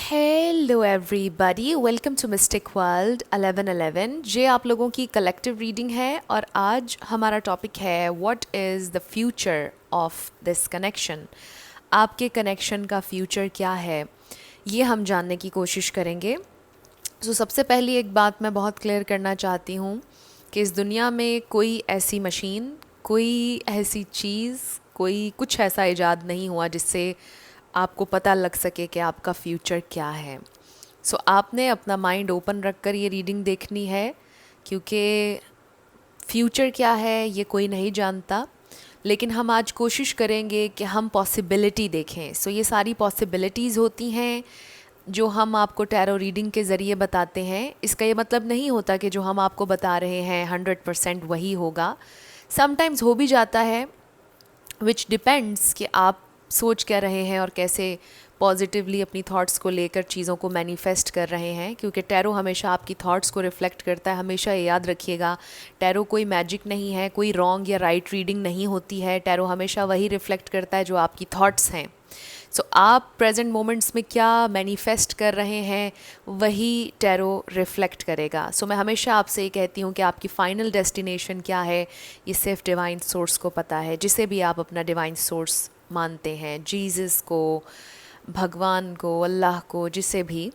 Hello everybody, welcome to Mystic World 1111। ये आप लोगों की कलेक्टिव रीडिंग है और आज हमारा टॉपिक है what is the future of this connection. आपके कनेक्शन का फ्यूचर क्या है, ये हम जानने की कोशिश करेंगे। सबसे पहली एक बात मैं बहुत क्लियर करना चाहती हूँ कि इस दुनिया में कोई ऐसी मशीन, कोई ऐसी चीज़, कोई कुछ ऐसा इजाद नहीं हुआ जिससे आपको पता लग सके कि आपका फ्यूचर क्या है। आपने अपना माइंड ओपन रख कर ये रीडिंग देखनी है, क्योंकि फ्यूचर क्या है ये कोई नहीं जानता। लेकिन हम आज कोशिश करेंगे कि हम पॉसिबिलिटी देखें। ये सारी पॉसिबिलिटीज़ होती हैं जो हम आपको टैरो रीडिंग के ज़रिए बताते हैं। इसका ये मतलब नहीं होता कि जो हम आपको बता रहे हैं 100% वही होगा। समटाइम्स हो भी जाता है, विच डिपेंड्स कि आप सोच क्या रहे हैं और कैसे पॉजिटिवली अपनी थॉट्स को लेकर चीज़ों को मैनिफेस्ट कर रहे हैं, क्योंकि टैरो हमेशा आपकी थॉट्स को रिफ्लेक्ट करता है। हमेशा ये याद रखिएगा, टैरो कोई मैजिक नहीं है, कोई रॉन्ग या राइट रीडिंग नहीं होती है। टैरो हमेशा वही रिफ्लेक्ट करता है जो आपकी थॉट्स हैं। आप प्रेजेंट मोमेंट्स में क्या मैनिफेस्ट कर रहे हैं वही टैरो रिफ्लेक्ट करेगा। मैं हमेशा आपसे ये कहती हूँ कि आपकी फ़ाइनल डेस्टिनेशन क्या है ये सिर्फ डिवाइन सोर्स को पता है, जिसे भी आप अपना डिवाइन सोर्स मानते हैं, जीसस को, भगवान को, अल्लाह को, जिसे भी।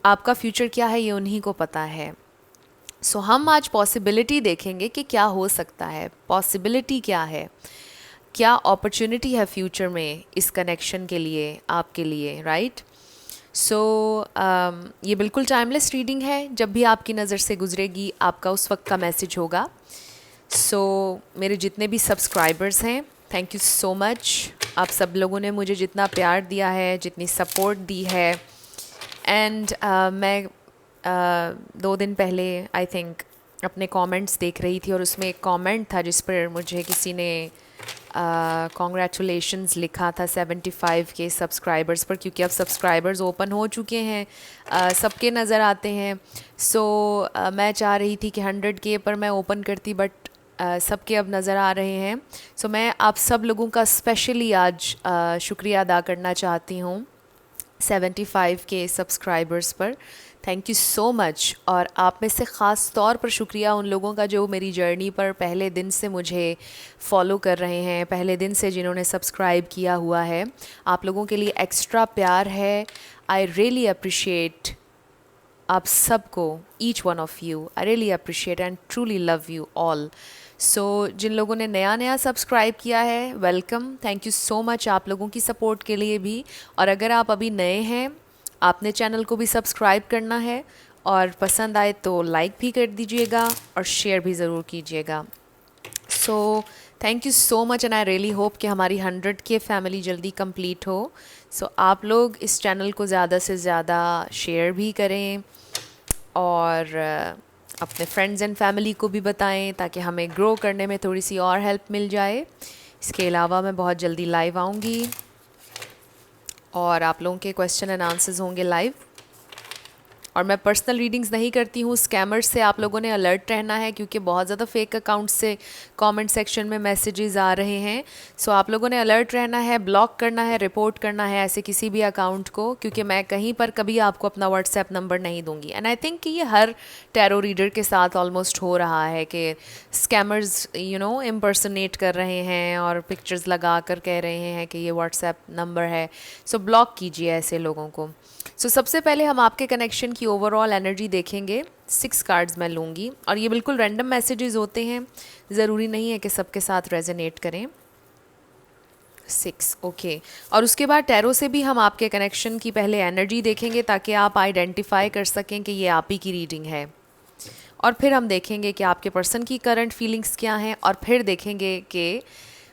आपका फ्यूचर क्या है ये उन्हीं को पता है। हम आज पॉसिबिलिटी देखेंगे कि क्या हो सकता है, पॉसिबिलिटी क्या है, क्या अपॉर्चुनिटी है फ्यूचर में इस कनेक्शन के लिए, आपके लिए, राइट। ये बिल्कुल टाइमलेस रीडिंग है। जब भी आपकी नज़र से गुजरेगी आपका उस वक्त का मैसेज होगा। मेरे जितने भी सब्सक्राइबर्स हैं, थैंक यू सो मच। आप सब लोगों ने मुझे जितना प्यार दिया है, जितनी सपोर्ट दी है। एंड मैं 2 दिन पहले आई थिंक अपने कमेंट्स देख रही थी और उसमें एक कमेंट था जिस पर मुझे किसी ने कॉन्ग्रेचुलेशंस लिखा था 75 के सब्सक्राइबर्स पर, क्योंकि अब सब्सक्राइबर्स ओपन हो चुके हैं, सबके नज़र आते हैं। मैं चाह रही थी कि 100 के पर मैं ओपन करती, बट सबके अब नज़र आ रहे हैं। मैं आप सब लोगों का स्पेशली आज शुक्रिया अदा करना चाहती हूँ 75 के सब्सक्राइबर्स पर। Thank you so much. और आप में से ख़ास तौर पर शुक्रिया उन लोगों का जो मेरी जर्नी पर पहले दिन से मुझे फॉलो कर रहे हैं, पहले दिन से जिन्होंने सब्सक्राइब किया हुआ है। आप लोगों के लिए एक्स्ट्रा प्यार है। आई रियली अप्रिशिएट आप सबको, each one of you. I really appreciate and truly love you all. जिन लोगों ने नया नया सब्सक्राइब किया है, welcome, thank you so much आप लोगों की सपोर्ट के लिए भी। और अगर आप अभी नए हैं, आपने चैनल को भी सब्सक्राइब करना है और पसंद आए तो लाइक भी कर दीजिएगा और शेयर भी ज़रूर कीजिएगा। Thank you so much and I really hope कि हमारी 100 के फैमिली जल्दी कंप्लीट हो। आप लोग इस चैनल को ज़्यादा से ज़्यादा शेयर भी करें और अपने फ्रेंड्स एंड फैमिली को भी बताएं, ताकि हमें ग्रो करने में थोड़ी सी और हेल्प मिल जाए। इसके अलावा मैं बहुत जल्दी लाइव आऊँगी और आप लोगों के क्वेश्चन एंड आंसर्स होंगे लाइव। और मैं पर्सनल रीडिंग्स नहीं करती हूँ। स्कैमर्स से आप लोगों ने अलर्ट रहना है, क्योंकि बहुत ज़्यादा फेक अकाउंट से कमेंट सेक्शन में मैसेजेस आ रहे हैं। आप लोगों ने अलर्ट रहना है, ब्लॉक करना है, रिपोर्ट करना है ऐसे किसी भी अकाउंट को, क्योंकि मैं कहीं पर कभी आपको अपना व्हाट्सएप नंबर नहीं दूंगी। एंड आई थिंक कि ये हर टैरो रीडर के साथ ऑलमोस्ट हो रहा है कि स्कैमर्स इम्पर्सनेट कर रहे हैं और पिक्चर्स लगा कर कह रहे हैं कि ये व्हाट्सएप नंबर है। ब्लॉक कीजिए ऐसे लोगों को। सबसे पहले हम आपके कनेक्शन की ओवरऑल एनर्जी देखेंगे। 6 कार्ड्स मैं लूँगी और ये बिल्कुल रैंडम मैसेजेस होते हैं, ज़रूरी नहीं है कि सबके साथ रेजोनेट करें। 6 ओके। और उसके बाद टैरो से भी हम आपके कनेक्शन की पहले एनर्जी देखेंगे, ताकि आप आइडेंटिफाई कर सकें कि ये आप ही की रीडिंग है। और फिर हम देखेंगे कि आपके पर्सन की करंट फीलिंग्स क्या हैं, और फिर देखेंगे कि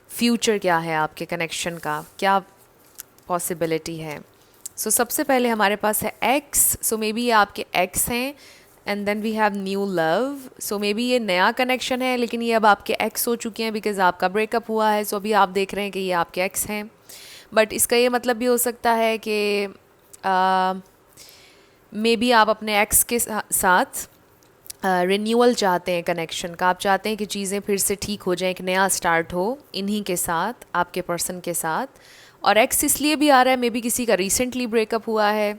फ्यूचर क्या है आपके कनेक्शन का, क्या पॉसिबिलिटी है। सबसे पहले हमारे पास है एक्स। मे बी ये आपके एक्स हैं and then we have new love. Maybe ये नया कनेक्शन है, लेकिन ये अब आपके एक्स हो चुके हैं बिकॉज आपका ब्रेकअप हुआ है। अभी आप देख रहे हैं कि ये आपके एक्स हैं, बट इसका ये मतलब भी हो सकता है कि मे बी आप अपने एक्स के साथ रिन्यूअल चाहते हैं कनेक्शन का। आप चाहते हैं कि चीज़ें फिर से ठीक हो जाएं, एक नया स्टार्ट हो इन्हीं के साथ, आपके पर्सन के साथ। और एक्स इसलिए भी आ रहा है, मे बी किसी का रिसेंटली ब्रेकअप हुआ है,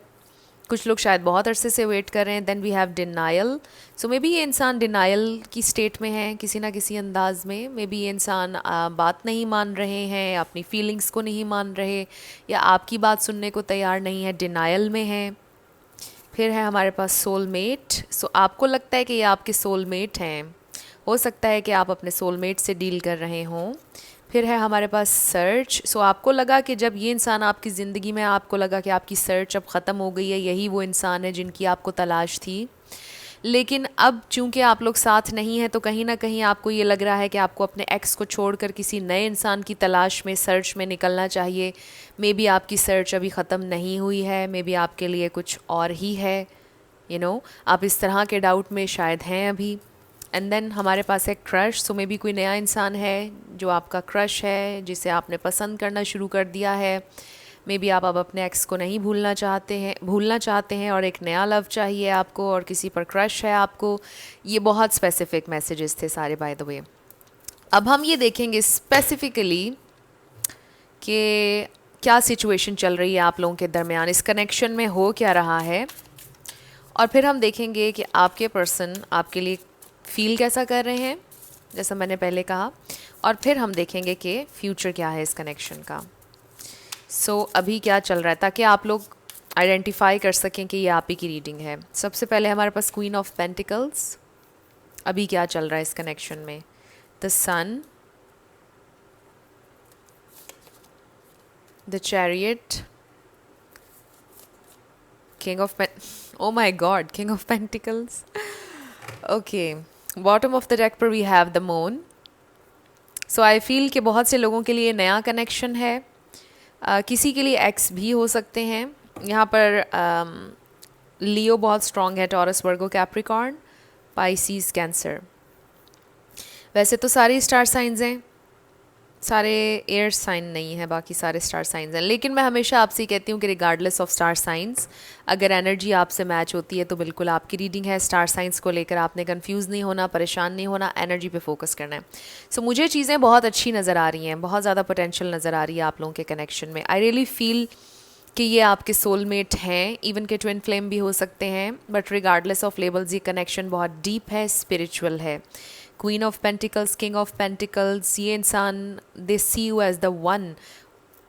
कुछ लोग शायद बहुत अरसे से वेट कर रहे हैं। Then we have denial. So maybe ये इंसान डिनायल की स्टेट में है किसी ना किसी अंदाज में। मे बी ये इंसान बात नहीं मान रहे हैं, अपनी फीलिंग्स को नहीं मान रहे, या आपकी बात सुनने को तैयार नहीं है, डिनायल में है। फिर है हमारे पास सोलमेट। सो आपको लगता है कि ये आपके सोलमेट हैं, हो सकता है कि आप अपने सोलमेट से डील कर रहे हों। फिर है हमारे पास सर्च। सो आपको लगा कि जब ये इंसान आपकी ज़िंदगी में, आपको लगा कि आपकी सर्च अब ख़त्म हो गई है, यही वो इंसान है जिनकी आपको तलाश थी। लेकिन अब चूंकि आप लोग साथ नहीं हैं, तो कहीं ना कहीं आपको ये लग रहा है कि आपको अपने एक्स को छोड़कर किसी नए इंसान की तलाश में, सर्च में निकलना चाहिए। मे बी आपकी सर्च अभी ख़त्म नहीं हुई है, मे बी आपके लिए कुछ और ही है, आप इस तरह के डाउट में शायद हैं अभी। एंड देन हमारे पास है क्रश। सो मे बी कोई नया इंसान है जो आपका क्रश है, जिसे आपने पसंद करना शुरू कर दिया है। मे बी आप अब अपने एक्स को नहीं भूलना चाहते हैं और एक नया लव चाहिए आपको, और किसी पर क्रश है आपको। ये बहुत स्पेसिफिक मैसेजेस थे सारे, बाय द वे। अब हम ये देखेंगे स्पेसिफिकली कि क्या सिचुएशन चल रही है आप लोगों के दरमियान, इस कनेक्शन में हो क्या रहा है। और फिर हम देखेंगे कि आपके पर्सन आपके लिए फ़ील कैसा कर रहे हैं, जैसा मैंने पहले कहा। और फिर हम देखेंगे कि फ्यूचर क्या है इस कनेक्शन का। सो अभी क्या चल रहा है, ताकि आप लोग आइडेंटिफाई कर सकें कि ये आप ही की रीडिंग है। सबसे पहले हमारे पास क्वीन ऑफ पेंटिकल्स। अभी क्या चल रहा है इस कनेक्शन में। The sun, the chariot, king of oh my god, king of pentacles. Okay, bottom of the deck पर we have the moon. So I feel कि बहुत से लोगों के लिए नया कनेक्शन है। किसी के लिए एक्स भी हो सकते हैं। यहाँ पर लियो बहुत स्ट्रॉन्ग है, taurus, Virgo, Capricorn, Pisces, cancer. वैसे तो सारे स्टार साइंस हैं, सारे एयर साइन नहीं है, बाकी सारे स्टार साइंस हैं। लेकिन मैं हमेशा आपसे कहती हूँ कि रिगार्डलेस ऑफ स्टार साइंस, अगर एनर्जी आपसे मैच होती है तो बिल्कुल आपकी रीडिंग है। स्टार साइंस को लेकर आपने कंफ्यूज नहीं होना, परेशान नहीं होना, एनर्जी पे फोकस करना है। सो मुझे चीज़ें बहुत अच्छी नज़र आ रही हैं, बहुत ज़्यादा पोटेंशियल नज़र आ रही है आप लोगों के कनेक्शन में। आई रियली फील कि ये आपके सोलमेट हैं, इवन के ट्विन फ्लेम भी हो सकते हैं। बट रिगार्डलेस ऑफ लेबल्स, ये कनेक्शन बहुत डीप है, स्पिरिचुअल है। Queen of pentacles, king of pentacles, ये इंसान, they see you as the one.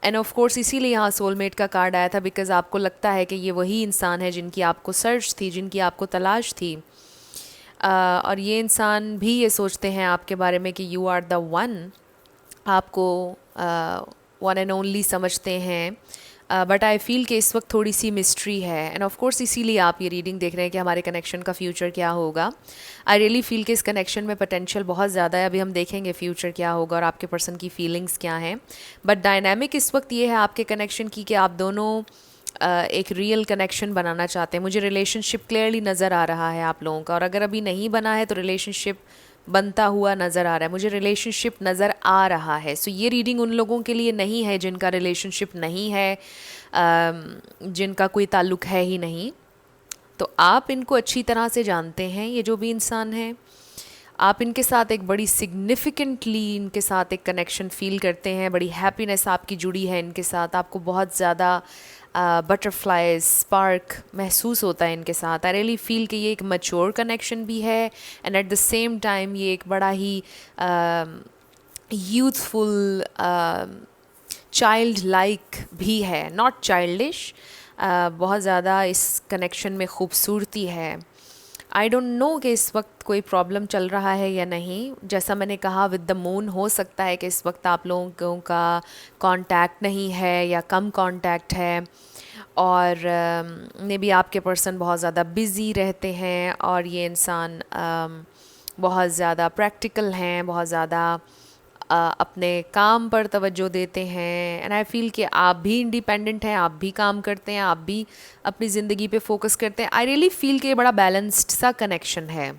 And of course इसीलिए यहाँ सोलमेट का कार्ड आया था, बिकॉज आपको लगता है कि ये वही इंसान है जिनकी आपको सर्च थी, जिनकी आपको तलाश थी। और ये इंसान भी ये सोचते हैं आपके बारे में कि यू आर द वन, आपको वन एंड ओनली समझते हैं। बट आई फील कि इस वक्त थोड़ी सी मिस्ट्री है। एंड ऑफ कोर्स इसीलिए आप ये रीडिंग देख रहे हैं कि हमारे कनेक्शन का फ्यूचर क्या होगा। आई रियली फील कि इस कनेक्शन में पोटेंशियल बहुत ज़्यादा है। अभी हम देखेंगे फ्यूचर क्या होगा और आपके पर्सन की फीलिंग्स क्या हैं। बट डायनामिक इस वक्त ये है आपके कनेक्शन की कि आप दोनों एक रियल कनेक्शन बनाना चाहते हैं। मुझे रिलेशनशिप क्लियरली नज़र आ रहा है आप लोगों का, और अगर अभी नहीं बना है तो रिलेशनशिप बनता हुआ नज़र आ रहा है। मुझे रिलेशनशिप नज़र आ रहा है। सो ये रीडिंग उन लोगों के लिए नहीं है जिनका रिलेशनशिप नहीं है, जिनका कोई ताल्लुक़ है ही नहीं। तो आप इनको अच्छी तरह से जानते हैं, ये जो भी इंसान है। आप इनके साथ एक बड़ी सिग्निफिकेंटली इनके साथ एक कनेक्शन फ़ील करते हैं, बड़ी हैप्पीनेस आपकी जुड़ी है इनके साथ। आपको बहुत ज़्यादा बटरफ्लाई स्पार्क महसूस होता है इनके साथ। आई रियली फील कि ये एक मैच्योर कनेक्शन भी है, and at the same time ये एक बड़ा ही यूथफुल, चाइल्ड लाइक भी है, नॉट चाइल्डिश। बहुत ज़्यादा इस कनेक्शन में खूबसूरती है। आई डोंट नो कि इस वक्त कोई प्रॉब्लम चल रहा है या नहीं। जैसा मैंने कहा विद द मून, हो सकता है कि इस वक्त आप लोगों का कांटेक्ट नहीं है या कम कांटेक्ट है, और मे बी आपके पर्सन बहुत ज़्यादा बिज़ी रहते हैं और ये इंसान बहुत ज़्यादा प्रैक्टिकल हैं, बहुत ज़्यादा अपने काम पर तवज्जो देते हैं। एंड आई फील कि आप भी इंडिपेंडेंट हैं, आप भी काम करते हैं, आप भी अपनी ज़िंदगी पे फोकस करते हैं। आई रियली फील कि ये बड़ा बैलेंस्ड सा कनेक्शन है।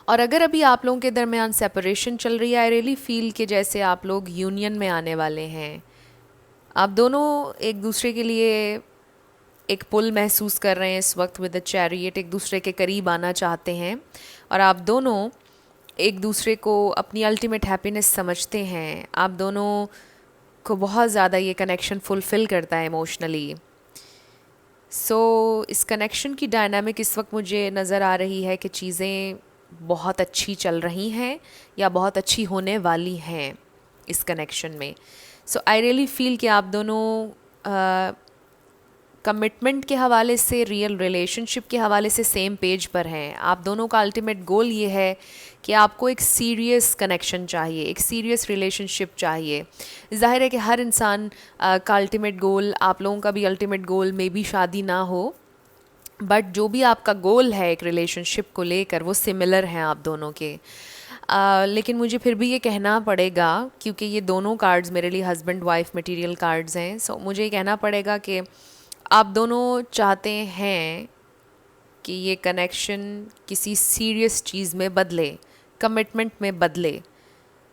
और अगर अभी आप लोगों के दरमियान सेपरेशन चल रही है, आई रियली फील कि जैसे आप लोग यूनियन में आने वाले हैं। आप दोनों एक दूसरे के लिए एक पुल महसूस कर रहे हैं इस वक्त विद द चैरियट, एक दूसरे के करीब आना चाहते हैं, और आप दोनों एक दूसरे को अपनी अल्टीमेट हैप्पीनेस समझते हैं। आप दोनों को बहुत ज़्यादा ये कनेक्शन फुलफ़िल करता है इमोशनली। सो इस कनेक्शन की डायनामिक इस वक्त मुझे नज़र आ रही है कि चीज़ें बहुत अच्छी चल रही हैं या बहुत अच्छी होने वाली हैं इस कनेक्शन में। सो आई रियली फील कि आप दोनों कमिटमेंट के हवाले से, रियल रिलेशनशिप के हवाले से सेम पेज पर हैं। आप दोनों का अल्टीमेट गोल ये है कि आपको एक सीरियस कनेक्शन चाहिए, एक सीरियस रिलेशनशिप चाहिए। ज़ाहिर है कि हर इंसान का अल्टीमेट गोल, आप लोगों का भी अल्टीमेट गोल मे बी शादी ना हो, बट जो भी आपका गोल है एक रिलेशनशिप को लेकर वो सिमिलर हैं आप दोनों के। लेकिन मुझे फिर भी ये कहना पड़ेगा, क्योंकि ये दोनों कार्ड्स मेरे लिए हस्बैंड वाइफ मटेरियल कार्ड्स हैं, सो मुझे ये कहना पड़ेगा कि आप दोनों चाहते हैं कि ये कनेक्शन किसी सीरियस चीज़ में बदले, कमिटमेंट में बदले।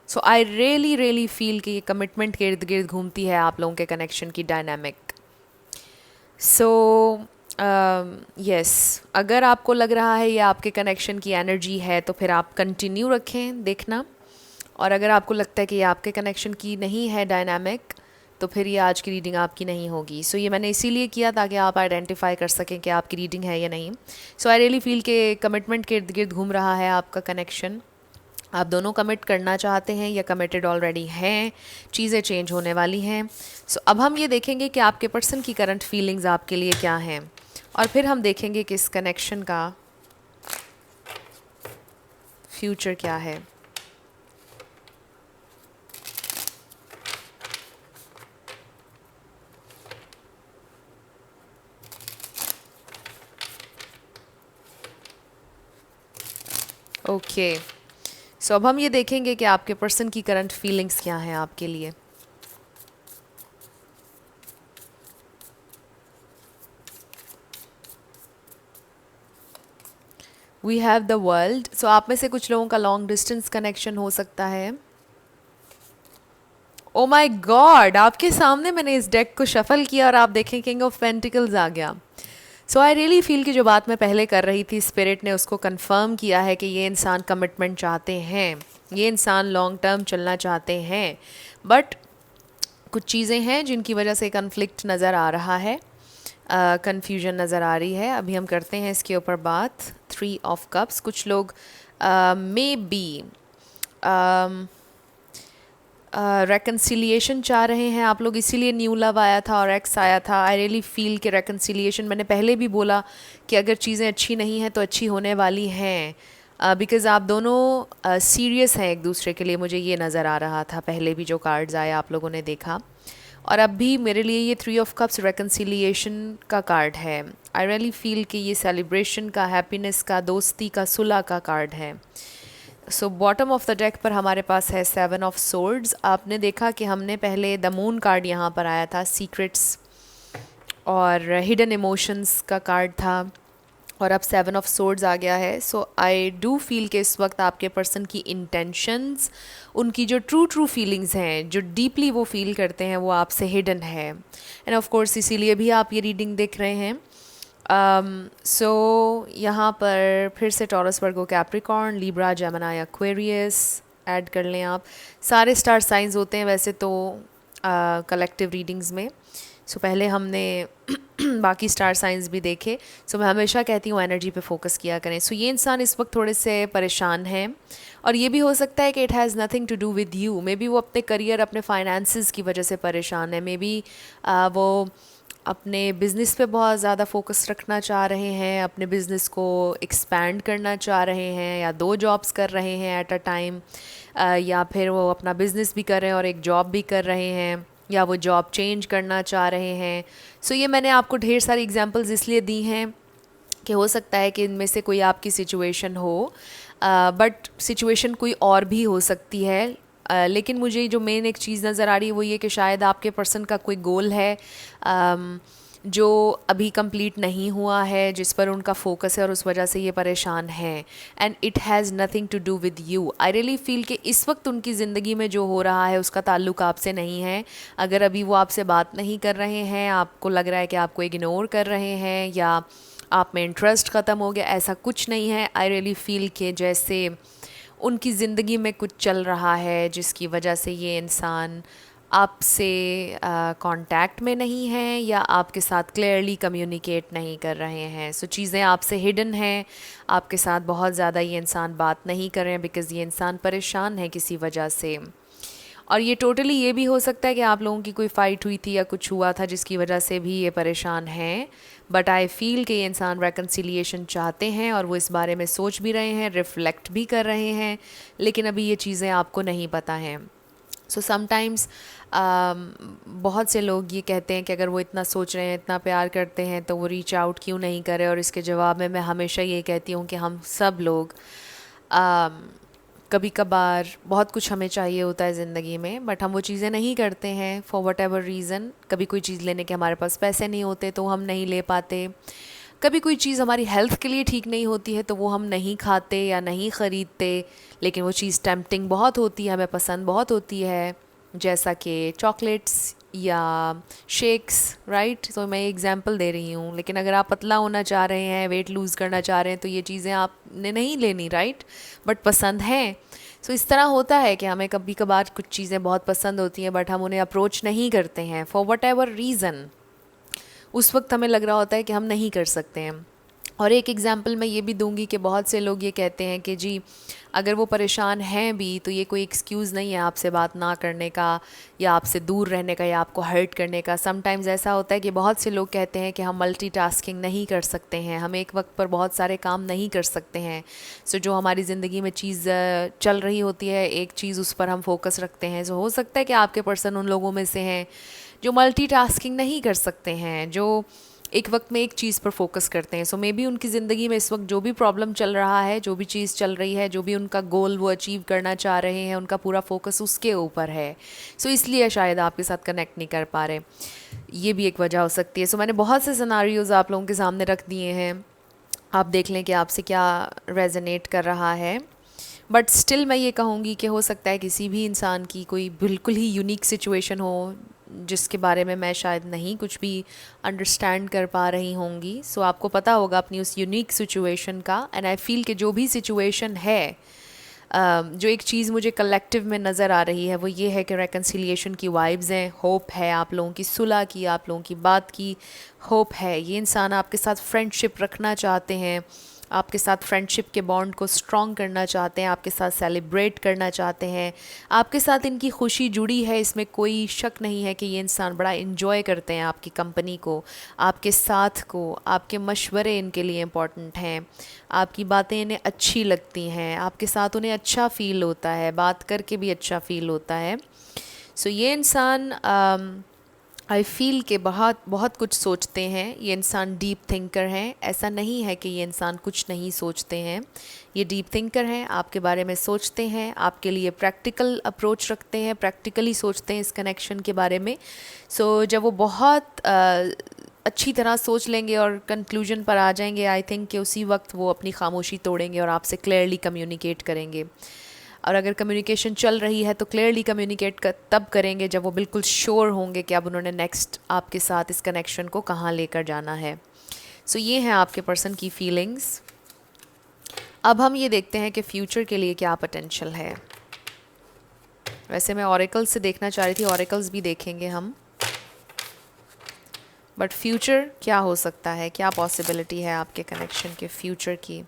सो आई रियली फील कि ये कमिटमेंट के इर्द गिर्द घूमती है आप लोगों के कनेक्शन की डायनामिक। सो यस, अगर आपको लग रहा है ये आपके कनेक्शन की एनर्जी है तो फिर आप कंटिन्यू रखें देखना, और अगर आपको लगता है कि ये आपके कनेक्शन की नहीं है डायनामिक तो फिर ये आज की रीडिंग आपकी नहीं होगी। सो ये मैंने इसीलिए किया ताकि आप आइडेंटिफाई कर सकें कि आपकी रीडिंग है या नहीं। सो आई रियली फील कि कमिटमेंट के इर्द गिर्द घूम रहा है आपका कनेक्शन। आप दोनों कमिट करना चाहते हैं या कमिटेड ऑलरेडी हैं, चीज़ें चेंज होने वाली हैं। सो अब हम ये देखेंगे कि आपके पर्सन की करंट फीलिंग्स आपके लिए क्या हैं, और फिर हम देखेंगे कि इस कनेक्शन का फ्यूचर क्या है। ओके, सो अब हम ये देखेंगे कि आपके पर्सन की करंट फीलिंग्स क्या हैं आपके लिए। We have the world. So आप में से कुछ लोगों का लॉन्ग डिस्टेंस कनेक्शन हो सकता है। ओ माय गॉड, आपके सामने मैंने इस डेक को शफल किया और आप देखें किंग ऑफ पेंटिकल्स आ गया। सो आई रियली फील कि जो बात मैं पहले कर रही थी, स्पिरिट ने उसको कंफर्म किया है कि ये इंसान कमिटमेंट चाहते हैं, ये इंसान लॉन्ग टर्म चलना चाहते हैं, बट कुछ चीज़ें हैं जिनकी वजह से कन्फ्लिक्ट नज़र आ रहा है, कन्फ्यूजन नज़र आ रही है। अभी हम करते हैं इसके ऊपर बात। 3 ऑफ कप्स, कुछ लोग मे बी रेकन्सिलिएशन चाह रहे हैं आप लोग, इसीलिए न्यू लव आया था और एक्स आया था। आई रियली फील कि रेकन्सिलिएशन, मैंने पहले भी बोला कि अगर चीज़ें अच्छी नहीं हैं तो अच्छी होने वाली हैं, बिकॉज़ आप दोनों सीरियस हैं एक दूसरे के लिए। मुझे ये नज़र आ रहा था पहले भी जो कार्ड्स आए आप लोगों ने देखा, और अब भी मेरे लिए ये 3 ऑफ कप्स रेकन्सिलिएशन का कार्ड है। आई रियली फील कि ये सेलिब्रेशन का, हैप्पीनेस का, दोस्ती का, सुलह का कार्ड है। So bottom of the deck पर हमारे पास है 7 ऑफ सोर्ड्स। आपने देखा कि हमने पहले द मून कार्ड यहाँ पर आया था, सीक्रेट्स और हिडन इमोशंस का कार्ड था, और अब 7 ऑफ सोर्ड्स आ गया है। सो आई डू फील कि इस वक्त आपके पर्सन की इंटेंशंस, उनकी जो ट्रू फीलिंग्स हैं, जो डीपली वो फील करते हैं, वो आपसे हिडन है, एंड ऑफ कोर्स इसीलिए भी आप ये रीडिंग देख रहे हैं। सो यहाँ पर फिर से Taurus, Virgo, Capricorn, Libra, Gemini, Aquarius add कर लें आप। सारे स्टार साइंस होते हैं वैसे तो कलेक्टिव रीडिंग्स में। सो पहले हमने बाकी स्टार साइंस भी देखे। सो मैं हमेशा कहती हूँ एनर्जी पे फोकस किया करें। सो ये इंसान इस वक्त थोड़े से परेशान हैं, और ये भी हो सकता है कि it has nothing to do with you. Maybe वो अपने करियर, अपने फाइनेंसेस की वजह से परेशान है। मे बी वो अपने बिज़नेस पे बहुत ज़्यादा फोकस रखना चाह रहे हैं, अपने बिज़नेस को एक्सपैंड करना चाह रहे हैं, या 2 जॉब्स कर रहे हैं एट अ टाइम, या फिर वो अपना बिज़नेस भी कर रहे हैं और एक जॉब भी कर रहे हैं, या वो जॉब चेंज करना चाह रहे हैं। सो ये मैंने आपको ढेर सारी एग्जांपल्स इसलिए दी हैं कि हो सकता है कि इनमें से कोई आपकी सिचुएशन हो, बट सिचुएशन कोई और भी हो सकती है। लेकिन मुझे जो मेन एक चीज़ नज़र आ रही है वो ये कि शायद आपके पर्सन का कोई गोल है जो अभी कंप्लीट नहीं हुआ है, जिस पर उनका फोकस है, और उस वजह से ये परेशान है, and it has nothing to do with you. I really feel कि इस वक्त उनकी ज़िंदगी में जो हो रहा है उसका ताल्लुक आपसे नहीं है। अगर अभी वो आपसे बात नहीं कर रहे हैं, आपको लग रहा है कि आपको इग्नोर कर रहे हैं, या आप में इंटरेस्ट ख़त्म हो गया, ऐसा कुछ नहीं है। आई रियली फील कि जैसे उनकी ज़िंदगी में कुछ चल रहा है जिसकी वजह से ये इंसान आपसे कांटेक्ट में नहीं हैं या आपके साथ क्लियरली कम्युनिकेट नहीं कर रहे हैं। सो चीज़ें आपसे हिडन हैं, आपके साथ बहुत ज़्यादा ये इंसान बात नहीं कर रहे हैं बिकॉज़ ये इंसान परेशान है किसी वजह से। और ये टोटली ये भी हो सकता है कि आप लोगों की कोई फ़ाइट हुई थी या कुछ हुआ था जिसकी वजह से भी ये परेशान हैं। बट आई फ़ील कि ये इंसान रेकन्सिलिएशन चाहते हैं और वो इस बारे में सोच भी रहे हैं, रिफ़्लेक्ट भी कर रहे हैं, लेकिन अभी ये चीज़ें आपको नहीं पता हैं। सो समटाइम्स बहुत से लोग ये कहते हैं कि अगर वो इतना सोच रहे हैं, इतना प्यार करते हैं, तो वो रीच आउट क्यों नहीं करें। और इसके जवाब में मैं हमेशा ये कहती हूँ कि हम सब लोग कभी कभार बहुत कुछ हमें चाहिए होता है ज़िंदगी में, बट हम वो चीज़ें नहीं करते हैं फॉर वट एवर रीज़न। कभी कोई चीज़ लेने के हमारे पास पैसे नहीं होते तो हम नहीं ले पाते, कभी कोई चीज़ हमारी हेल्थ के लिए ठीक नहीं होती है तो वो हम नहीं खाते या नहीं ख़रीदते, लेकिन वो चीज़ टेम्पटिंग बहुत होती है, हमें पसंद बहुत होती है, जैसा कि चॉकलेट्स या शेक्स, राइट। तो मैं एग्जांपल दे रही हूँ, लेकिन अगर आप पतला होना चाह रहे हैं, वेट लूज़ करना चाह रहे हैं, तो ये चीज़ें आपने नहीं लेनी, राइट, बट पसंद हैं। सो इस तरह होता है कि हमें कभी कभार कुछ चीज़ें बहुत पसंद होती हैं बट हम उन्हें अप्रोच नहीं करते हैं फॉर वट एवर रीज़न। उस वक्त हमें लग रहा होता है कि हम नहीं कर सकते हैं। और एक एग्ज़ाम्पल मैं ये भी दूंगी कि बहुत से लोग ये कहते हैं कि जी अगर वो परेशान हैं भी तो ये कोई एक्सक्यूज़ नहीं है आपसे बात ना करने का या आपसे दूर रहने का या आपको हर्ट करने का। समटाइम्स ऐसा होता है कि बहुत से लोग कहते हैं कि हम मल्टीटास्किंग नहीं कर सकते हैं, हम एक वक्त पर बहुत सारे काम नहीं कर सकते हैं। सो जो हमारी ज़िंदगी में चीज़ चल रही होती है, एक चीज़ उस पर हम फोकस रखते हैं। सो हो सकता है कि आपके पर्सन उन लोगों में से हैं जो मल्टीटास्किंग नहीं कर सकते हैं, जो एक वक्त में एक चीज़ पर फोकस करते हैं। सो मे बी उनकी ज़िंदगी में इस वक्त जो भी प्रॉब्लम चल रहा है, जो भी चीज़ चल रही है, जो भी उनका गोल वो अचीव करना चाह रहे हैं, उनका पूरा फोकस उसके ऊपर है। सो इसलिए शायद आपके साथ कनेक्ट नहीं कर पा रहे, ये भी एक वजह हो सकती है। सो मैंने बहुत से सिनारियोज़ आप लोगों के सामने रख दिए हैं, आप देख लें कि आपसे क्या रेजोनेट कर रहा है। बट स्टिल मैं ये कहूँगी कि हो सकता है किसी भी इंसान की कोई बिल्कुल ही यूनिक सिचुएशन हो जिसके बारे में मैं शायद नहीं कुछ भी अंडरस्टैंड कर पा रही होंगी। सो आपको पता होगा अपनी उस यूनिक सिचुएशन का। एंड आई फील कि जो भी सिचुएशन है, जो एक चीज़ मुझे कलेक्टिव में नज़र आ रही है वो ये है कि रेकन्सिलिएशन की वाइब्स हैं, होप है, आप लोगों की सुलह की, आप लोगों की बात की होप है। ये इंसान आपके साथ फ्रेंडशिप रखना चाहते हैं, आपके साथ फ्रेंडशिप के बॉन्ड को स्ट्रॉन्ग करना चाहते हैं, आपके साथ सेलिब्रेट करना चाहते हैं, आपके साथ इनकी खुशी जुड़ी है, इसमें कोई शक नहीं है कि ये इंसान बड़ा इन्जॉय करते हैं आपकी कंपनी को, आपके साथ को, आपके मशवरे इनके लिए इम्पॉर्टेंट हैं, आपकी बातें इन्हें अच्छी लगती हैं, आपके साथ उन्हें अच्छा फ़ील होता है, बात करके भी अच्छा फ़ील होता है। सो ये इंसान आई फील के बहुत बहुत कुछ सोचते हैं। ये इंसान डीप थिंकर हैं, ऐसा नहीं है कि ये इंसान कुछ नहीं सोचते हैं, ये डीप थिंकर हैं, आपके बारे में सोचते हैं, आपके लिए प्रैक्टिकल अप्रोच रखते हैं, प्रैक्टिकली सोचते हैं इस कनेक्शन के बारे में। सो जब वो बहुत अच्छी तरह सोच लेंगे और कंक्लूजन पर आ जाएंगे, आई थिंक कि उसी वक्त वो अपनी खामोशी तोड़ेंगे और आपसे क्लियरली कम्युनिकेट करेंगे। और अगर कम्युनिकेशन चल रही है तो क्लियरली कम्युनिकेट तब करेंगे जब वो बिल्कुल श्योर होंगे कि अब उन्होंने नेक्स्ट आपके साथ इस कनेक्शन को कहाँ लेकर जाना है। सो ये हैं आपके पर्सन की फीलिंग्स। अब हम ये देखते हैं कि फ्यूचर के लिए क्या पोटेंशियल है। वैसे मैं ऑरेकल्स से देखना चाह रही थी, ऑरेकल्स भी देखेंगे हम, बट फ्यूचर क्या हो सकता है, क्या पॉसिबिलिटी है आपके कनेक्शन के फ्यूचर की।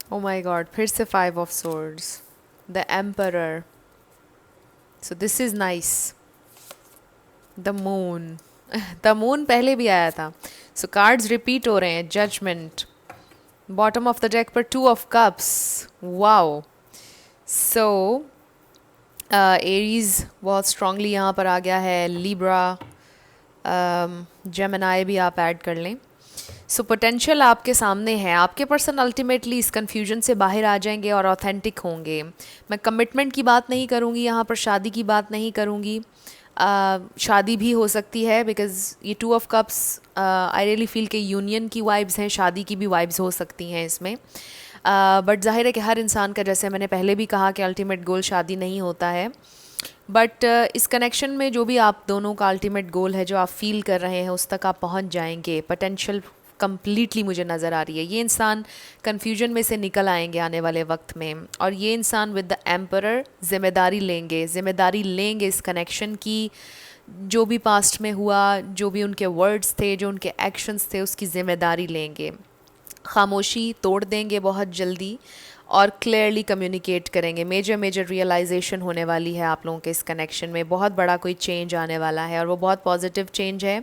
ओ माय गॉड, फिर से 5 of swords, the emperor. So this is nice. The moon the moon पहले भी आया था। सो कार्ड्स रिपीट हो रहे हैं। Judgment, bottom of the deck पर 2 of cups, wow. So Aries बहुत स्ट्रांगली यहाँ पर आ गया है, लिब्रा, जेमिनाई भी आप ऐड कर लें। सो पोटेंशियल आपके सामने है। आपके पर्सन अल्टीमेटली इस कन्फ्यूजन से बाहर आ जाएंगे और ऑथेंटिक होंगे। मैं कमिटमेंट की बात नहीं करूँगी यहाँ पर, शादी की बात नहीं करूँगी। शादी भी हो सकती है बिकॉज़ ये 2 of cups I really feel के यूनियन की वाइब्स हैं, शादी की भी वाइब्स हो सकती हैं इसमें। बट जाहिर है कि हर इंसान का, जैसे मैंने पहले भी कहा कि अल्टीमेट गोल शादी नहीं होता है। बट इस कनेक्शन में जो भी आप दोनों का अल्टीमेट गोल है, जो आप फील कर रहे हैं, उस तक आप पहुंच जाएंगे। पोटेंशियल कंप्लीटली मुझे नज़र आ रही है। ये इंसान कन्फ्यूजन में से निकल आएंगे आने वाले वक्त में, और ये इंसान विद द एम्परर ज़िम्मेदारी लेंगे इस कनेक्शन की। जो भी पास्ट में हुआ, जो भी उनके वर्ड्स थे, जो उनके एक्शंस थे, उसकी ज़िम्मेदारी लेंगे। खामोशी तोड़ देंगे बहुत जल्दी और क्लियरली कम्युनिकेट करेंगे। मेजर मेजर रियलाइजेशन होने वाली है आप लोगों के इस कनेक्शन में। बहुत बड़ा कोई चेंज आने वाला है और वो बहुत पॉजिटिव चेंज है।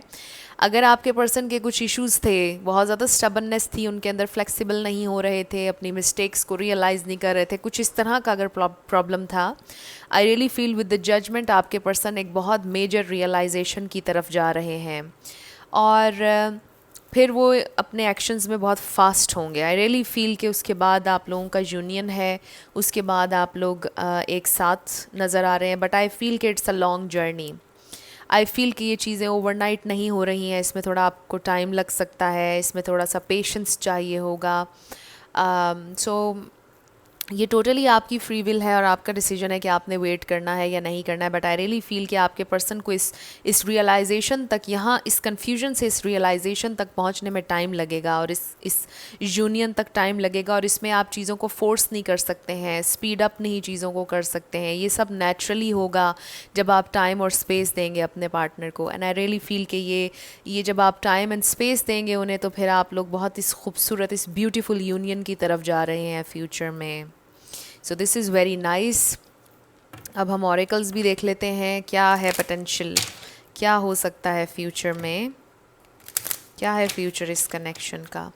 अगर आपके पर्सन के कुछ इश्यूज़ थे, बहुत ज़्यादा स्टबननेस थी उनके अंदर, फ्लेक्सिबल नहीं हो रहे थे, अपनी मिस्टेक्स को रियलाइज़ नहीं कर रहे थे, कुछ इस तरह का अगर प्रॉब्लम था, I really feel with the judgment आपके पर्सन एक बहुत मेजर रियलाइजेशन की तरफ जा रहे हैं। और फिर वो अपने एक्शंस में बहुत फास्ट होंगे। आई रियली फील कि उसके बाद आप लोगों का यूनियन है, उसके बाद आप लोग एक साथ नज़र आ रहे हैं। बट आई फील कि it's a long journey. I feel कि ये चीज़ें ओवरनाइट नहीं हो रही हैं, इसमें थोड़ा आपको टाइम लग सकता है, इसमें थोड़ा सा पेशेंस चाहिए होगा। सो ये टोटली आपकी फ्री विल है और आपका डिसीजन है कि आपने वेट करना है या नहीं करना है। बट आई रियली फील कि आपके पर्सन को इस रियलाइजेशन तक, यहाँ इस कन्फ्यूजन से इस रियलाइजेशन तक पहुँचने में टाइम लगेगा, और इस यूनियन तक टाइम लगेगा। और इसमें आप चीज़ों को फोर्स नहीं कर सकते हैं, स्पीड अप नहीं चीज़ों को कर सकते हैं। ये सब नेचुरली होगा जब आप टाइम और स्पेस देंगे अपने पार्टनर को। एंड आई रियली फील कि ये जब आप टाइम एंड स्पेस देंगे उन्हें, तो फिर आप लोग बहुत इस खूबसूरत, इस ब्यूटीफुल यूनियन की तरफ जा रहे हैं फ्यूचर में। So this is very nice. अब हम ऑरेकल्स भी देख लेते हैं, क्या है पोटेंशियल, क्या हो सकता है फ्यूचर में, क्या है फ्यूचर इस कनेक्शन का।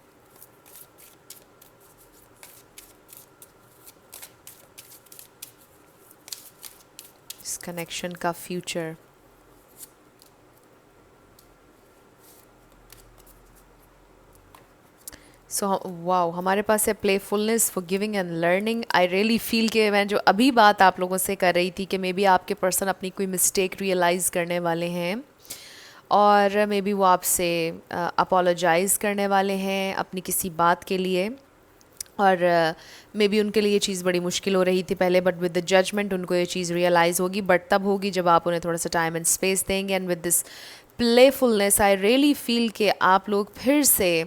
इस कनेक्शन का फ्यूचर। सो वाओ, हमारे पास है playfulness, forgiving and learning. I really feel कि मैं जो अभी बात आप लोगों से कर रही थी कि मे बी आपके पर्सन अपनी कोई मिस्टेक रियलाइज़ करने वाले हैं, और मे बी वो आपसे अपोलोजाइज़ करने वाले हैं अपनी किसी बात के लिए। और मे बी उनके लिए ये चीज़ बड़ी मुश्किल हो रही थी पहले, बट विद द जजमेंट उनको ये चीज़ रियलाइज़ होगी। बट तब होगी जब आप उन्हें थोड़ा सा टाइम एंड स्पेस देंगे। And with this playfulness I really feel कि आप लोग फिर से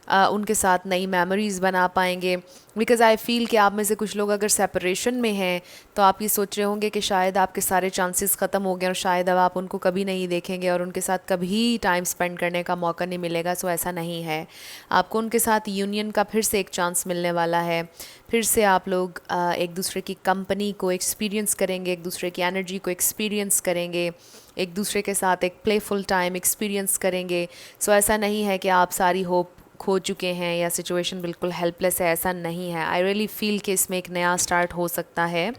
उनके साथ नई मेमोरीज़ बना पाएंगे। बिकॉज़ आई फील कि आप में से कुछ लोग अगर सेपरेशन में हैं, तो आप ये सोच रहे होंगे कि शायद आपके सारे चांसेस ख़त्म हो गए और शायद अब आप उनको कभी नहीं देखेंगे और उनके साथ कभी टाइम स्पेंड करने का मौका नहीं मिलेगा। सो ऐसा नहीं है, आपको उनके साथ यूनियन का फिर से एक चांस मिलने वाला है। फिर से आप लोग एक दूसरे की कंपनी को एक्सपीरियंस करेंगे, एक दूसरे की एनर्जी को एक्सपीरियंस करेंगे, एक दूसरे के साथ एक प्लेफुल टाइम एक्सपीरियंस करेंगे। सो ऐसा नहीं है कि आप सारी होप खो चुके हैं या सिचुएशन बिल्कुल हेल्पलेस है, ऐसा नहीं है। आई रियली फील कि इसमें एक नया स्टार्ट हो सकता है,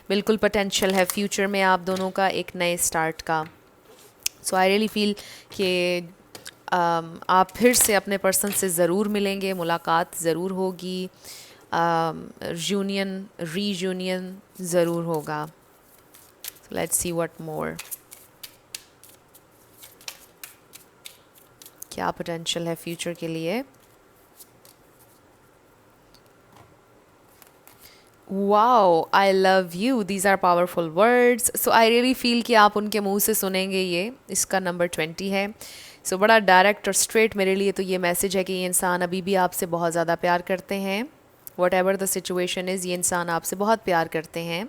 बिल्कुल पोटेंशियल है फ्यूचर में आप दोनों का एक नए स्टार्ट का। सो आई रियली फील कि आप फिर से अपने पर्सन से ज़रूर मिलेंगे, मुलाकात ज़रूर होगी, यूनियन रीयूनियन ज़रूर होगा। लेट्स सी व्हाट मोर, क्या पोटेंशियल है फ्यूचर के लिए। Wow, I love you, these are powerful words. So I really feel कि आप उनके मुंह से सुनेंगे ये। इसका नंबर 20 है। सो बड़ा डायरेक्ट और स्ट्रेट मेरे लिए तो ये मैसेज है कि ये इंसान अभी भी आपसे बहुत ज़्यादा प्यार करते हैं। What ever the situation is, ये इंसान आपसे बहुत प्यार करते हैं।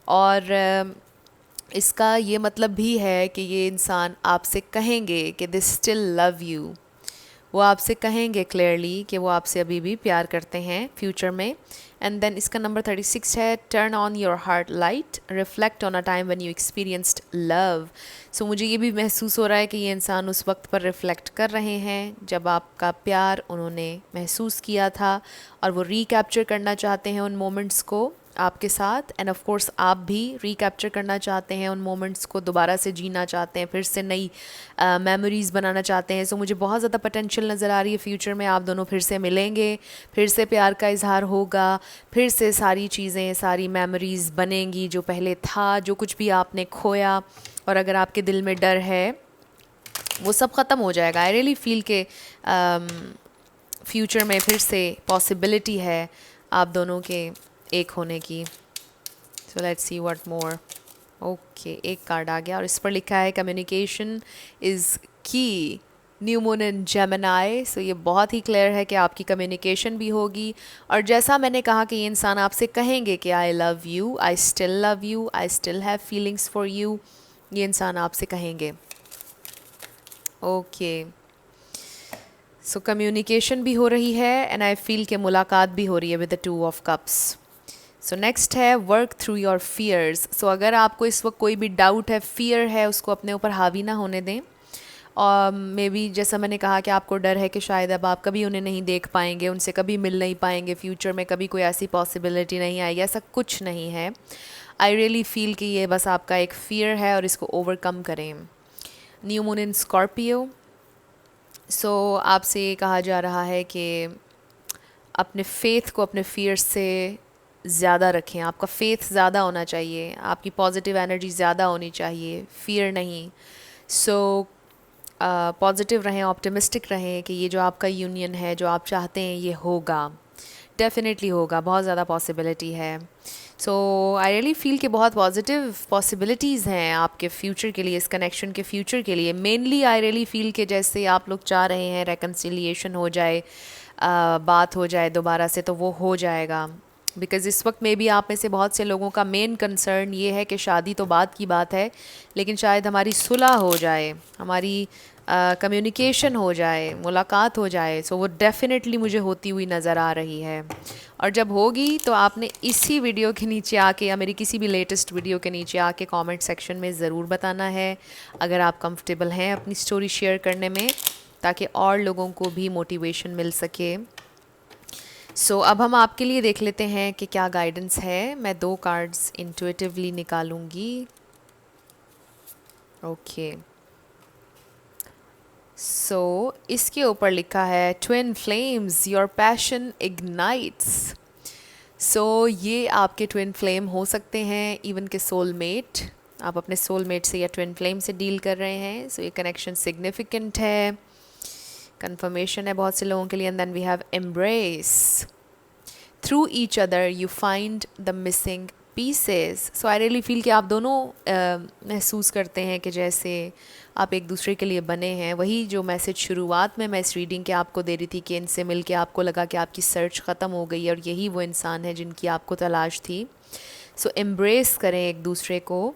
और इसका ये मतलब भी है कि ये इंसान आपसे कहेंगे कि दे स्टिल लव यू। वो आपसे कहेंगे क्लियरली कि वो आपसे अभी भी प्यार करते हैं फ्यूचर में। एंड देन इसका नंबर 36 है, turn on your heart light, reflect on a time when you experienced love. So मुझे ये भी महसूस हो रहा है कि ये इंसान उस वक्त पर रिफ़्लेक्ट कर रहे हैं जब आपका प्यार उन्होंने महसूस किया था, और वो रिकैप्चर करना चाहते हैं उन मोमेंट्स को आपके साथ। एंड ऑफ कोर्स आप भी रिकैप्चर करना चाहते हैं उन मोमेंट्स को, दोबारा से जीना चाहते हैं, फिर से नई मेमोरीज़ बनाना चाहते हैं। सो मुझे बहुत ज़्यादा पोटेंशियल नज़र आ रही है फ्यूचर में आप दोनों फिर से मिलेंगे, फिर से प्यार का इजहार होगा, फिर से सारी चीज़ें, सारी मेमोरीज़ बनेंगी जो पहले था, जो कुछ भी आपने खोया और अगर आपके दिल में डर है वो सब ख़त्म हो जाएगा। आई रियली फील के फ्यूचर में फिर से पॉसिबिलिटी है आप दोनों के एक होने की। So let's see what more. Okay, एक कार्ड आ गया और इस पर लिखा है कम्युनिकेशन इज़ की, न्यू मून इन जेमिनाई। सो ये बहुत ही क्लियर है कि आपकी कम्युनिकेशन भी होगी, और जैसा मैंने कहा कि ये इंसान आपसे कहेंगे कि आई love you, I still love you, I still have feelings for you, ये इंसान आपसे कहेंगे। ओके, सो कम्युनिकेशन भी हो रही है एंड आई फील कि मुलाकात भी हो रही है with the two of cups. So next है वर्क थ्रू योर फियर्स। सो अगर आपको इस वक्त कोई भी डाउट है, फियर है, उसको अपने ऊपर हावी ना होने दें। और मे बी जैसा मैंने कहा कि आपको डर है कि शायद अब आप कभी उन्हें नहीं देख पाएंगे, उनसे कभी मिल नहीं पाएंगे, फ्यूचर में कभी कोई ऐसी पॉसिबिलिटी नहीं आएगी, ऐसा कुछ नहीं है। आई रियली फील कि ये बस आपका एक फ़ियर है और इसको ओवरकम करें। New moon in Scorpio. So आपसे ये कहा जा रहा है कि अपने फेथ को अपने फियर से ज़्यादा रखें, आपका फेथ ज़्यादा होना चाहिए, आपकी पॉजिटिव एनर्जी ज़्यादा होनी चाहिए, फियर नहीं। सो पॉजिटिव रहें, ऑप्टिमिस्टिक रहें कि ये जो आपका यूनियन है, जो आप चाहते हैं, ये होगा, डेफिनेटली होगा, बहुत ज़्यादा पॉसिबिलिटी है। सो आई रियली फील कि बहुत पॉजिटिव पॉसिबिलिटीज़ हैं आपके फ्यूचर के लिए, इस कनेक्शन के फ्यूचर के लिए। मेनली आई रियली फील कि जैसे आप लोग चाह रहे हैं रेकन्सिलिएशन हो जाए, बात हो जाए दोबारा से, तो वो हो जाएगा। बिकॉज़ इस वक्त में भी आप में से बहुत से लोगों का मेन कंसर्न ये है कि शादी तो बात की बात है, लेकिन शायद हमारी सुलह हो जाए, हमारी कम्युनिकेशन हो जाए, मुलाकात हो जाए। सो वो डेफ़िनेटली मुझे होती हुई नज़र आ रही है। और जब होगी तो आपने इसी वीडियो के नीचे आके या मेरी किसी भी लेटेस्ट वीडियो के नीचे आके कमेंट सेक्शन में ज़रूर बताना है, अगर आप कंफर्टेबल हैं अपनी स्टोरी शेयर करने में, ताकि और लोगों को भी मोटिवेशन मिल सके। सो अब हम आपके लिए देख लेते हैं कि क्या गाइडेंस है। मैं 2 कार्ड्स इंट्यूटिवली निकालूंगी। ओके, सो इसके ऊपर लिखा है twin flames your passion ignites. So ये आपके ट्विन फ्लेम हो सकते हैं, इवन के सोलमेट। आप अपने सोलमेट से या ट्विन फ्लेम से डील कर रहे हैं। सो ये कनेक्शन सिग्निफिकेंट है, कंफर्मेशन है बहुत से लोगों के लिए। And then we have embrace. Through each other you find the missing pieces. So I really feel कि आप दोनों महसूस करते हैं कि जैसे आप एक दूसरे के लिए बने हैं। वही जो मैसेज शुरुआत में मैं इस रीडिंग के आपको दे रही थी कि इनसे मिल के आपको लगा कि आपकी सर्च ख़त्म हो गई है और यही वो इंसान है जिनकी आपको तलाश थी। सो एम्ब्रेस करें एक दूसरे को,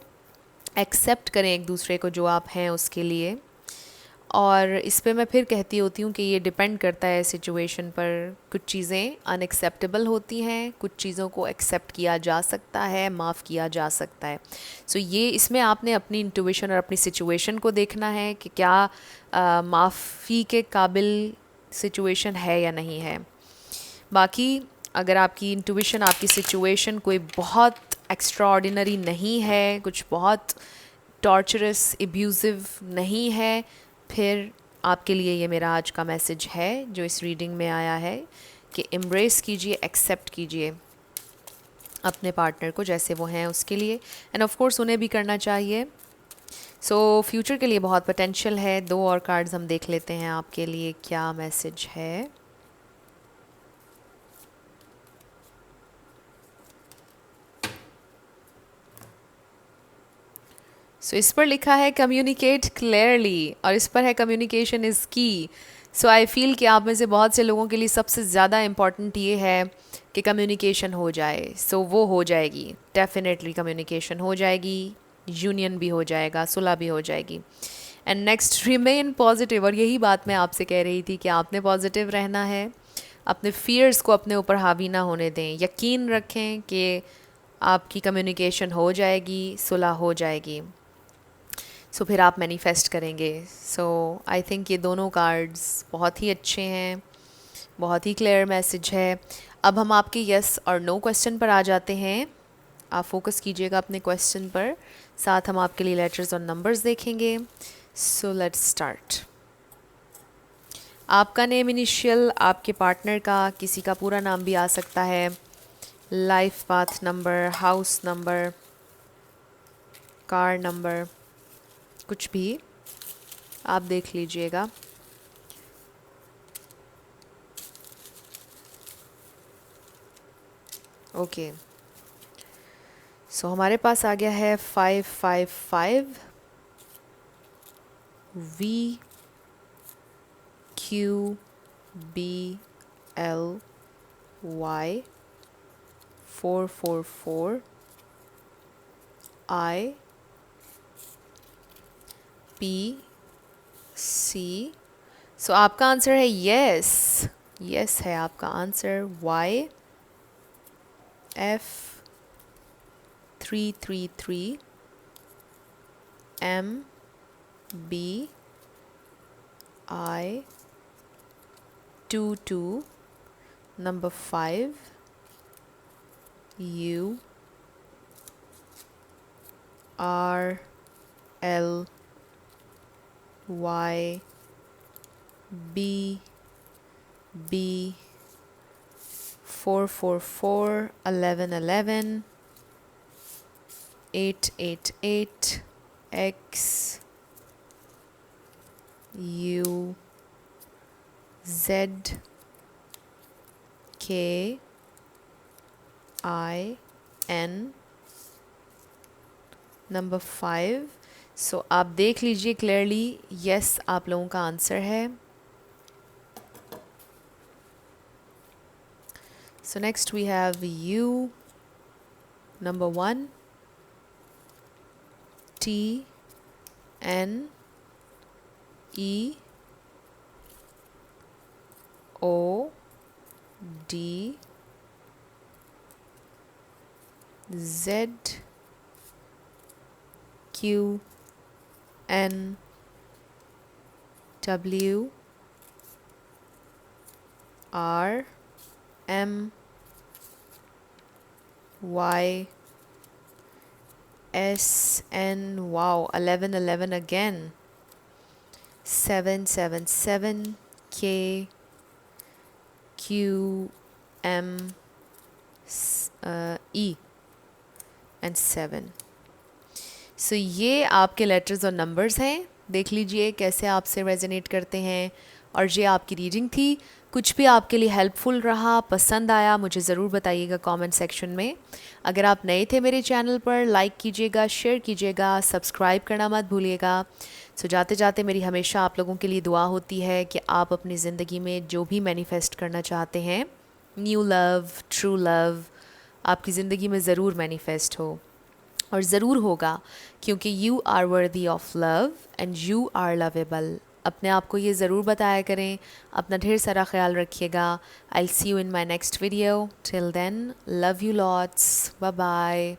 एक्सेप्ट करें एक दूसरे को जो आप हैं उसके लिए। और इस पे मैं फिर कहती होती हूँ कि ये डिपेंड करता है सिचुएशन पर। कुछ चीज़ें अनएक्सेप्टेबल होती हैं, कुछ चीज़ों को एक्सेप्ट किया जा सकता है, माफ़ किया जा सकता है। सो ये इसमें आपने अपनी इंट्यूशन और अपनी सिचुएशन को देखना है कि क्या माफ़ी के काबिल सिचुएशन है या नहीं है। बाकी अगर आपकी इंट्यूशन, आपकी सिचुएशन कोई बहुत एक्स्ट्राऑर्डिनरी नहीं है, कुछ बहुत टॉर्चरस, एब्यूज़िव नहीं है, फिर आपके लिए ये मेरा आज का मैसेज है जो इस रीडिंग में आया है कि एम्ब्रेस कीजिए, एक्सेप्ट कीजिए अपने पार्टनर को जैसे वो हैं उसके लिए, एंड ऑफ कोर्स उन्हें भी करना चाहिए। सो फ्यूचर के लिए बहुत पोटेंशियल है। 2 और कार्ड्स हम देख लेते हैं आपके लिए क्या मैसेज है। सो इस पर लिखा है कम्युनिकेट क्लियरली, और इस पर है कम्युनिकेशन इज़ की। सो आई फील कि आप में से बहुत से लोगों के लिए सबसे ज़्यादा इम्पॉर्टेंट ये है कि कम्युनिकेशन हो जाए। सो वो हो जाएगी, डेफिनेटली कम्युनिकेशन हो जाएगी, यूनियन भी हो जाएगा, सुलह भी हो जाएगी। एंड नेक्स्ट रिमेन पॉजिटिव, और यही बात मैं आपसे कह रही थी कि आपने पॉजिटिव रहना है, अपने फियर्स को अपने ऊपर हावी ना होने दें, यकीन रखें कि आपकी कम्युनिकेशन हो जाएगी, सुलह हो जाएगी। सो फिर आप मैनिफेस्ट करेंगे। सो आई थिंक ये दोनों कार्ड्स बहुत ही अच्छे हैं, बहुत ही क्लियर मैसेज है। अब हम आपके यस और नो क्वेश्चन पर आ जाते हैं। आप फोकस कीजिएगा अपने क्वेश्चन पर, साथ हम आपके लिए लेटर्स और नंबर्स देखेंगे। So let's start. आपका नेम इनिशियल, आपके पार्टनर का, किसी का पूरा नाम भी आ सकता है, life path number, house number, car number, कुछ भी आप देख लीजिएगा। ओके, सो हमारे पास आ गया है 555 V Q B L Y 444 I P C। सो आपका आंसर है यस, यस है आपका answer. Y F 333 M B I 22 number 5 U R L Y B B 444 1111 888 X U Z K I N number 5। सो आप देख लीजिए clearly, yes आप लोगों का आंसर है। So next we have you number 1 T N E O D Z Q N W R M Y S N, wow, 1111 again, 777 K Q M E and 7। सो ये आपके letters और numbers हैं, देख लीजिए कैसे आपसे रेजोनेट करते हैं। और ये आपकी रीडिंग थी। कुछ भी आपके लिए हेल्पफुल रहा, पसंद आया, मुझे ज़रूर बताइएगा कमेंट सेक्शन में। अगर आप नए थे मेरे चैनल पर, लाइक कीजिएगा, शेयर कीजिएगा, सब्सक्राइब करना मत भूलिएगा। सो जाते जाते मेरी हमेशा आप लोगों के लिए दुआ होती है कि आप अपनी ज़िंदगी में जो भी मैनिफेस्ट करना चाहते हैं, न्यू लव, ट्रू लव, आपकी ज़िंदगी में ज़रूर मैनिफेस्ट हो, और ज़रूर होगा, क्योंकि you are worthy of love and you are lovable. अपने आप को ये ज़रूर बताया करें। अपना ढेर सारा ख्याल रखिएगा। I will see you in my next video. Till then, love you lots, bye bye.